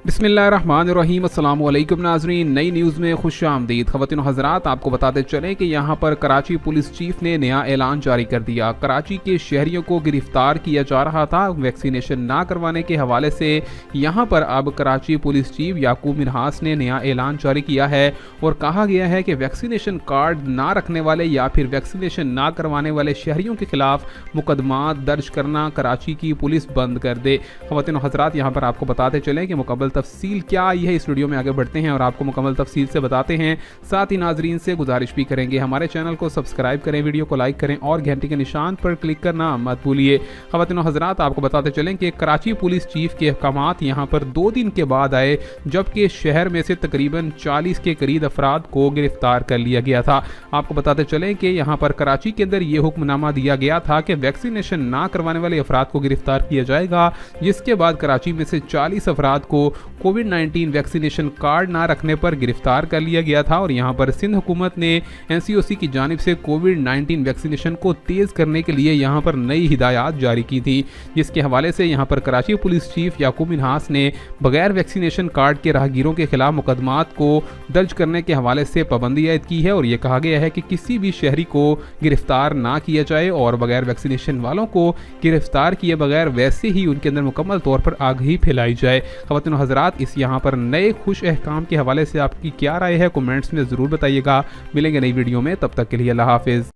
बिस्मिल्लाहिर्रहमानिर्रहीम। अस्सलाम वालेकुम नाज़रीन, नई न्यूज़ में खुश आमदीद। ख़वातीन और हज़रात, आपको बताते चलें कि यहाँ पर कराची पुलिस चीफ ने नया ऐलान जारी कर दिया। कराची के शहरियों को गिरफ्तार किया जा रहा था वैक्सीनेशन ना करवाने के हवाले से। यहाँ पर अब कराची पुलिस चीफ याकूब मिन्हास ने नया ऐलान जारी किया है और कहा गया है कि वैक्सीनेशन कार्ड ना रखने वाले या फिर वैक्सीनेशन ना करवाने वाले शहरियों के खिलाफ मुकदमा दर्ज करना कराची की पुलिस बंद कर दे। ख़वातीन और हज़रात, यहाँ पर आपको बताते चलें कि मुकम्मल तफसील क्या आई है, इस वीडियो में आगे बढ़ते हैं और आपको मुकम्मल तफसील से बताते हैं। साथ ही नाजरीन से गुजारिश भी करेंगे, हमारे चैनल को सब्सक्राइब करें, वीडियो को लाइक करें और घंटी के निशान पर क्लिक करना मत भूलिए। ख़वातीन और हज़रात, आपको बताते चलें कि कराची पुलिस चीफ के अहकामात यहाँ पर 2 दिन के बाद आए, जबकि शहर में से तकरीबन 40 के करीब अफराद को गिरफ्तार कर लिया गया था। आपको बताते चलें कि यहाँ पर कराची के अंदर ये हुक्मनामा दिया गया था कि वैक्सीनेशन ना करवाने वाले अफराद को गिरफ्तार किया जाएगा, जिसके बाद कराची में से 40 अफराद को कोविड-19 वैक्सीनेशन कार्ड ना रखने पर गिरफ्तार कर लिया गया था। और यहाँ पर सिंध हुकूमत ने NCOC की जानिब से कोविड-19 वैक्सीनेशन को तेज़ करने के लिए यहाँ पर नई हिदायत जारी की थी, जिसके हवाले से यहाँ पर कराची पुलिस चीफ याकूब मिन्हास ने बगैर वैक्सीनेशन कार्ड के राहगीरों के खिलाफ मुकदमात को दर्ज करने के हवाले से पाबंदी आयद की है। और ये कहा गया है कि किसी भी शहरी को गिरफ्तार ना किया जाए और बगैर वैक्सीनेशन वालों को गिरफ्तार किए बगैर वैसे ही उनके अंदर मुकम्मल तौर पर आगाही फैलाई जाए। ख़वातीन और हज़रात, इस यहाँ पर नए खुश अहकाम के हवाले से आपकी क्या राय है, कमेंट्स में ज़रूर बताइएगा। मिलेंगे नई वीडियो में, तब तक के लिए अल्लाह हाफिज़।